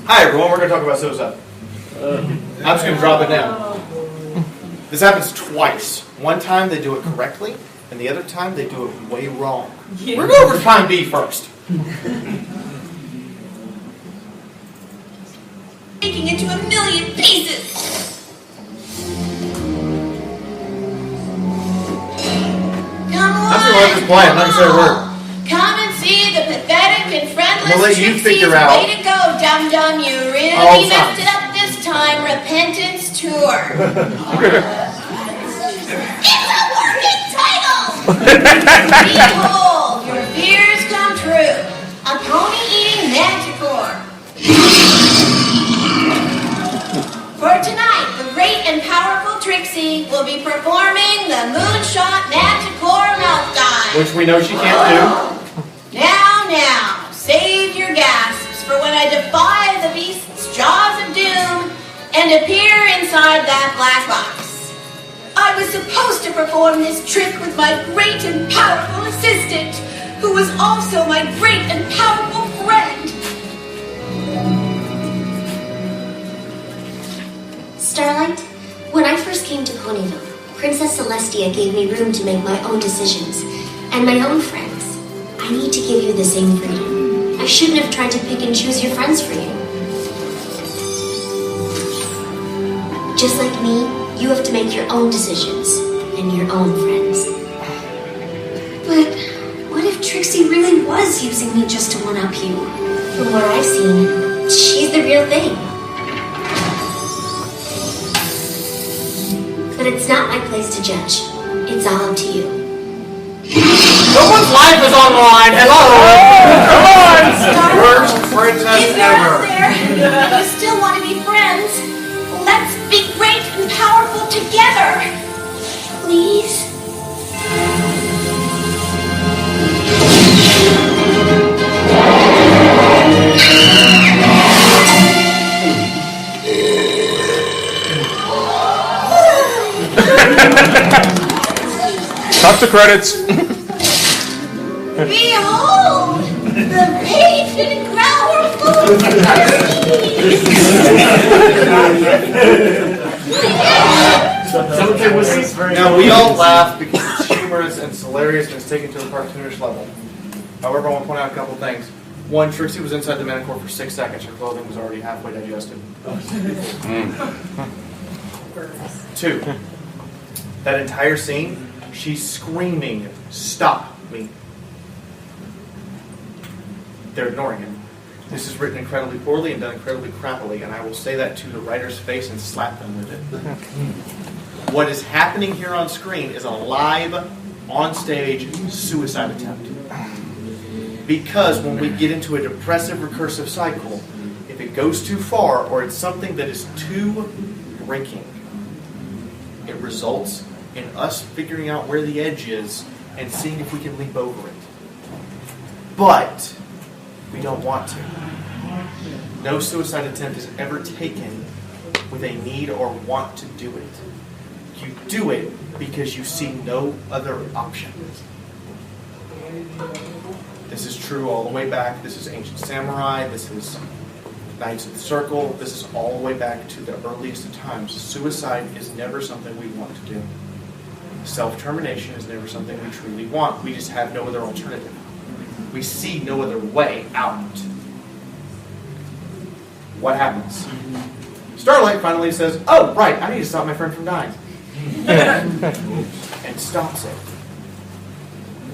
Hi everyone, we're going to talk about suicide. I'm just going to drop it down. This happens twice. One time they do it correctly, and the other time they do it way wrong. Yeah. We're going over time B first. Breaking into 1,000,000 pieces. Come on, I'm just going to let this play. I'm not going to say a word. Come and see the pathetic and friendless I'll let you figure out. Way to go, dum-dum. You really messed it up this time. Repentance Tour. It's a working title! Behold, your fears come true. A pony-eating manticore. For tonight, the great and powerful Trixie will be performing the Moonshot Manticore Meltdown. Which we know she can't do. Now, save your gasps for when I defy the beast's jaws of doom and appear inside that black box. I was supposed to perform this trick with my great and powerful assistant, who was also my great and powerful friend. Starlight, when I first came to Ponyville, Princess Celestia gave me room to make my own decisions and my own friends. I need to give you the same freedom. I shouldn't have tried to pick and choose your friends for you. Just like me, you have to make your own decisions and your own friends. But what if Trixie really was using me just to one-up you? From what I've seen, she's the real thing. But it's not my place to judge. It's all up to you. Someone's life is on the line. Hello. Come on. Worst princess If you're out there and you still want to be friends, let's be great and powerful together. Please. Cut the credits. Behold, the patient powerful Now we all laugh because it's humorous and it's hilarious and it's taken to a cartoonish level. However, I want to point out a couple of things. One, Trixie was inside the manticore for 6 seconds. Her clothing was already halfway digested. 2, that entire scene, she's screaming, "Stop me." They're ignoring it. This is written incredibly poorly and done incredibly crappily, and I will say that to the writer's face and slap them with it. What is happening here on screen is a live, on-stage suicide attempt. Because when we get into a depressive, recursive cycle, if it goes too far or it's something that is too breaking, it results in us figuring out where the edge is and seeing if we can leap over it. But we don't want to. No suicide attempt is ever taken with a need or want to do it. You do it because you see no other option. This is true all the way back. This is ancient samurai. This is Knights of the Circle. This is all the way back to the earliest of times. Suicide is never something we want to do. Self-termination is never something we truly want. We just have no other alternative. We see no other way out. What happens? Starlight finally says, "Oh, right, I need to stop my friend from dying." And stops it.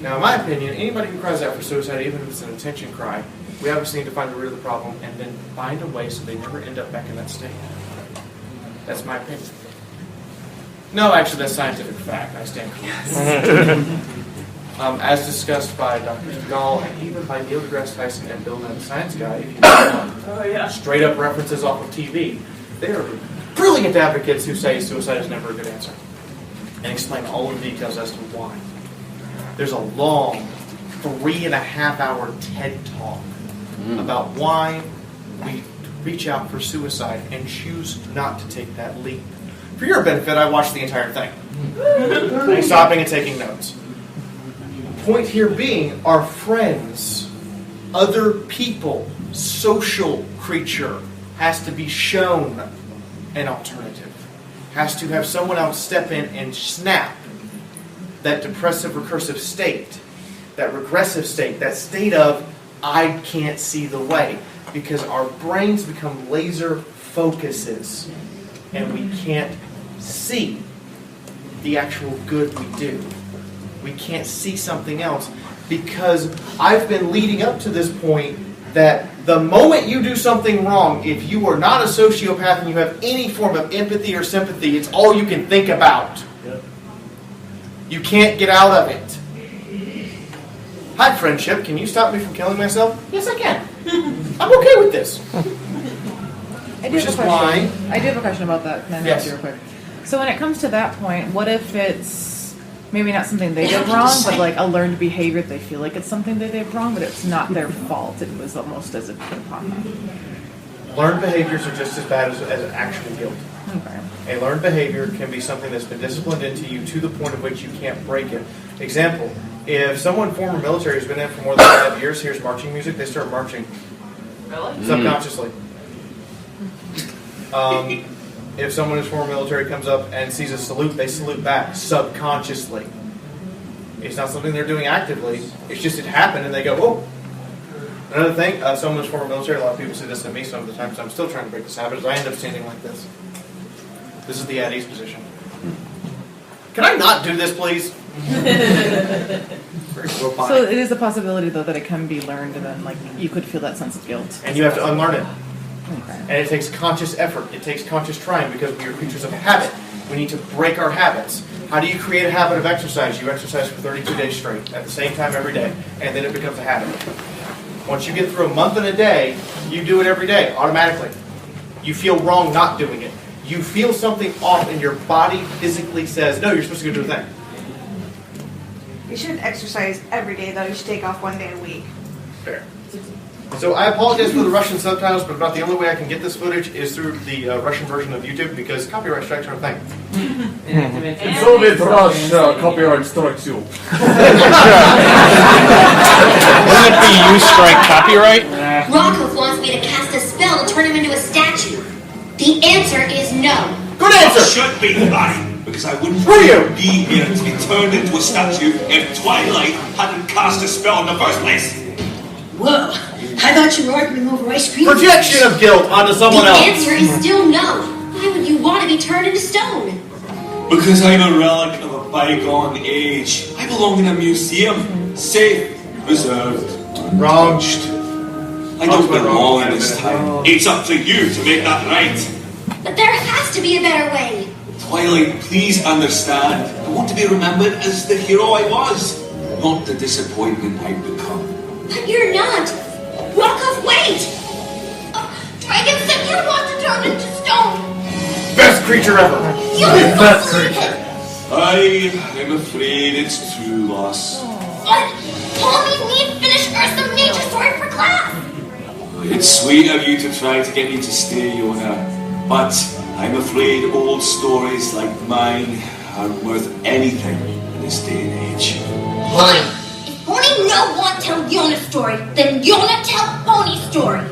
Now, in my opinion, anybody who cries out for suicide, even if it's an attention cry, we obviously need to find the root of the problem and then find a way so they never end up back in that state. That's my opinion. No, actually, that's scientific fact. I stand corrected. As discussed by Dr. Gall and even by Neil deGrasse Tyson and Bill Nye the Science Guy, if you want straight up references off of TV, they are brilliant advocates who say suicide is never a good answer and explain all of the details as to why. There's a long 3.5-hour TED Talk about why we reach out for suicide and choose not to take that leap. For your benefit, I watched the entire thing. Stopping and taking notes. Point here being, our friends, other people, social creature, has to be shown an alternative. Has to have someone else step in and snap that depressive recursive state, that regressive state, that state of, I can't see the way. Because our brains become laser focuses and we can't see the actual good we do. We can't see something else because I've been leading up to this point that the moment you do something wrong, if you are not a sociopath and you have any form of empathy or sympathy, it's all you can think about. You can't get out of it. Hi, friendship. Can you stop me from killing myself? Yes, I can. I'm okay with this. I do have a question about that. Can I ask you real quick? So when it comes to that point, what if it's maybe not something they did wrong, but like a learned behavior they feel like it's something they did wrong, but it's not their fault. It was almost as a put upon them. Learned behaviors are just as bad as actual guilt. Okay. A learned behavior can be something that's been disciplined into you to the point of which you can't break it. Example, if someone former military has been in for more than 5 years, hears marching music, they start marching. Really? Subconsciously. If someone who's former military comes up and sees a salute, they salute back subconsciously. It's not something they're doing actively. It's just it happened and they go, whoa. Another thing, someone who's former military, a lot of people say this to me some of the times, I'm still trying to break this habit, is I end up standing like this. This is the at ease position. Can I not do this, please? So it is a possibility, though, that it can be learned, and then like you could feel that sense of guilt. And you have to unlearn it. Okay. And it takes conscious effort. It takes conscious trying because we are creatures of habit. We need to break our habits. How do you create a habit of exercise? You exercise for 32 days straight at the same time every day, and then it becomes a habit. Once you get through a month and a day, you do it every day automatically. You feel wrong not doing it. You feel something off, and your body physically says, no, you're supposed to go do a thing. You shouldn't exercise every day, though. You should take off 1 day a week. Fair. So I apologize for the Russian subtitles, but about the only way I can get this footage is through the Russian version of YouTube because copyright strikes are a thing. In Soviet Russia, copyright strikes you. Wouldn't it be you strike copyright? Rockhoof wants me to cast a spell to turn him into a statue. The answer is no. Good answer! It should be funny, because I wouldn't be here to be turned into a statue if Twilight hadn't cast a spell in the first place. Whoa, I thought you were arguing over ice cream. Projection of guilt onto someone else. The answer is still no. Why would you want to be turned into stone? Because I'm a relic of a bygone age. I belong in a museum, safe, preserved, untouched. I don't belong this time. It's up to you to make that right. But there has to be a better way. Twilight, please understand. I want to be remembered as the hero I was, not the disappointment I've become. But you're not. Rockhoof, wait! Dragon said you want to turn into stone. Best creature ever. You must believe it. I'm afraid it's true, Loss. But Paul made me finish Earth's nature story for class. It's sweet of you to try to get me to stay, Yona. But I'm afraid old stories like mine aren't worth anything in this day and age. Fine. If Pony no want to tell Yona's story, then Yona tell Pony's story.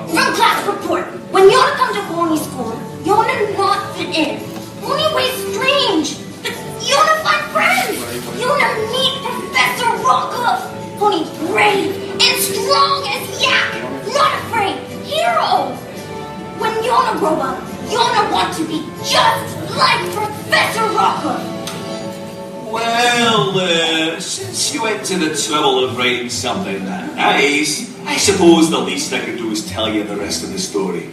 From class report. When Yona come to Pony's school, Yona not fit in. Pony way strange. But Yona find friends. Yona meet Professor Rockhoof. Pony brave and strong as yak. Not afraid. Hero. When Yona grow up, Yona want to be just like Professor Rockhoof. Well, since you went to the trouble of writing something that nice, I suppose the least I could do is tell you the rest of the story.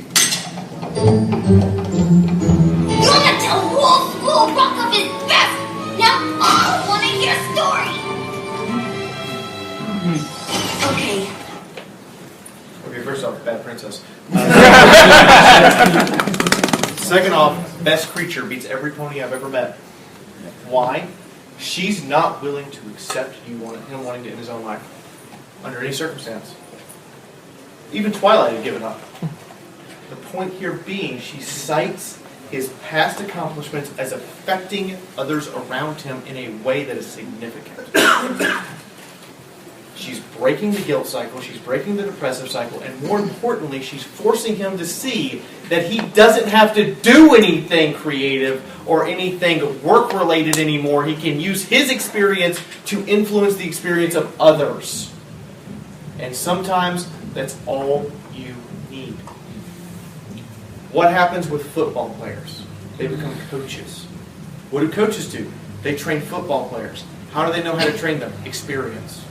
Yona tell whole school Rockhoof is best. Now I want to hear a story. Okay. Okay, first off, bad princess. Second off, best creature beats every pony I've ever met. Why? She's not willing to accept him wanting to end his own life under any circumstance. Even Twilight had given up. The point here being, she cites his past accomplishments as affecting others around him in a way that is significant. She's breaking the guilt cycle, she's breaking the depressive cycle, and more importantly, she's forcing him to see that he doesn't have to do anything creative or anything work-related anymore. He can use his experience to influence the experience of others. And sometimes that's all you need. What happens with football players? They become coaches. What do coaches do? They train football players. How do they know how to train them? Experience.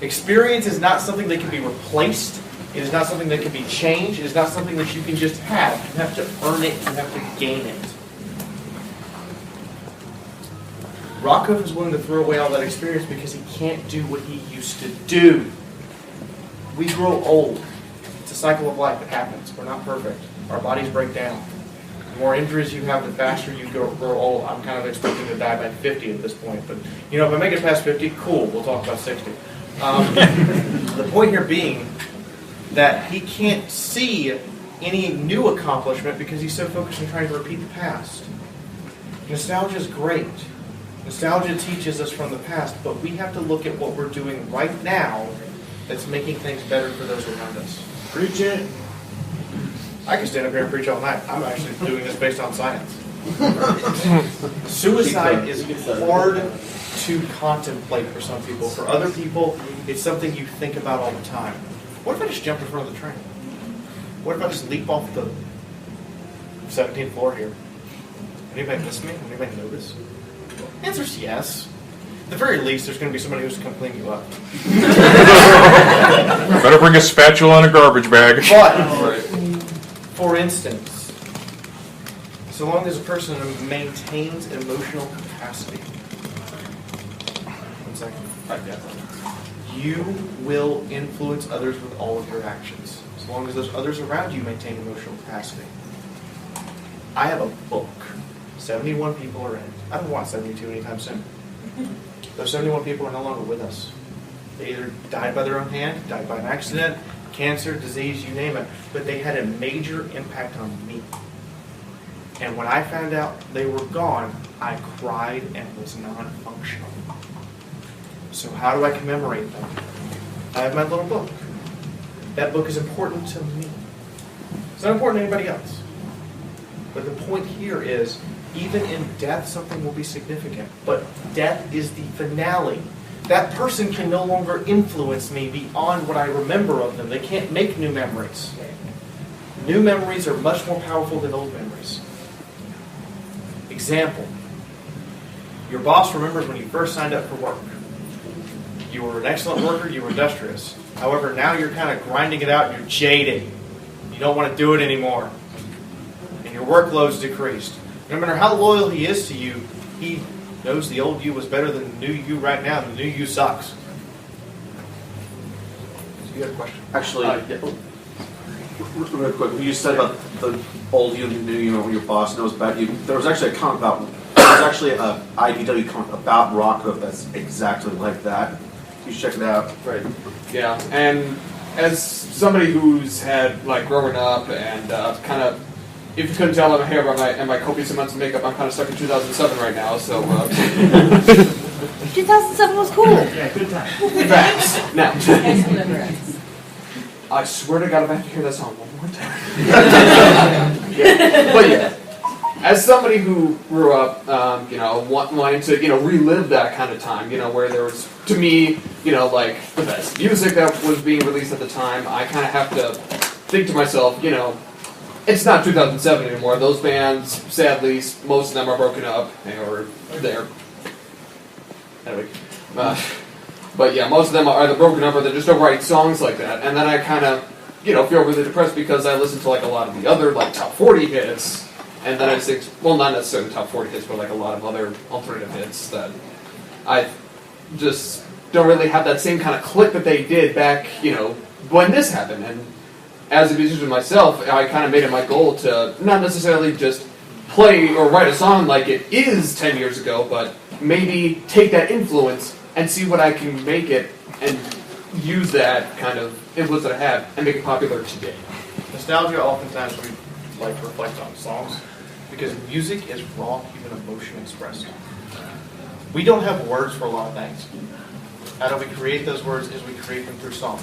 Experience is not something that can be replaced. It is not something that can be changed. It is not something that you can just have. You have to earn it. You have to gain it. Rocco is willing to throw away all that experience because he can't do what he used to do. We grow old. It's a cycle of life. It happens. We're not perfect. Our bodies break down. The more injuries you have, the faster you grow old. I'm kind of expecting to die by 50 at this point. But, if I make it past 50, cool. We'll talk about 60. The point here being that he can't see any new accomplishment because he's so focused on trying to repeat the past. Nostalgia is great. Nostalgia teaches us from the past, but we have to look at what we're doing right now that's making things better for those around us. Preach it. I can stand up here and preach all night. I'm actually doing this based on science. Suicide is hard to contemplate for some people. For other people, it's something you think about all the time. What if I just jumped in front of the train? What if I just leap off the 17th floor here? Anybody miss me? Anybody notice? The answer is yes. At the very least, there's going to be somebody who's going to come clean you up. Better bring a spatula and a garbage bag. But, for instance, so long as a person maintains emotional capacity, one second, you will influence others with all of your actions. As long as those others around you maintain emotional capacity. I have a book. 71 people are in it. I don't want 72 anytime soon. Those 71 people are no longer with us. They either died by their own hand, died by an accident, cancer, disease, you name it, but they had a major impact on me. And when I found out they were gone, I cried and was non-functional. So how do I commemorate them? I have my little book. That book is important to me. It's not important to anybody else. But the point here is, even in death, something will be significant. But death is the finale. That person can no longer influence me beyond what I remember of them. They can't make new memories. New memories are much more powerful than old memories. Example. Your boss remembers when you first signed up for work. You were an excellent worker, you were industrious. However, now you're kind of grinding it out and you're jaded. You don't want to do it anymore. And your workload's decreased. No matter how loyal he is to you, he knows the old you was better than the new you right now. The new you sucks. So you got a question? Actually, real quick, when you said about the old you and the new you, when your boss knows about you, there was actually a comic about, there was actually an IDW comic about Rocco that's exactly like that. You should check it out. Right. Yeah, and as somebody who's had, growing up and kind of, if you couldn't tell, I'm here and my copious amounts of makeup, I'm kind of stuck in 2007 right now, so... 2007 was cool. Yeah, good time. Facts. Now, I swear to God, if I have to hear that song one more time. Yeah. But yeah, as somebody who grew up, wanting to, relive that kind of time, where there was, to me, the best music that was being released at the time, I kind of have to think to myself, it's not 2007 anymore. Those bands, sadly, most of them are broken up, or they're... Anyway. But yeah, most of them are either broken up or they just don't write songs like that. And then I kind of, feel really depressed because I listen to, a lot of the other, top 40 hits. And then I think, well, not necessarily top 40 hits, but, a lot of other alternative hits that I just don't really have that same kind of click that they did back, when this happened. And as a musician myself, I kind of made it my goal to not necessarily just play or write a song like it is 10 years ago, but maybe take that influence and see what I can make it and use that kind of influence that I have and make it popular today. Nostalgia, oftentimes we reflect on songs because music is raw human emotion expressed. We don't have words for a lot of things. How do we create those words? Is we create them through song.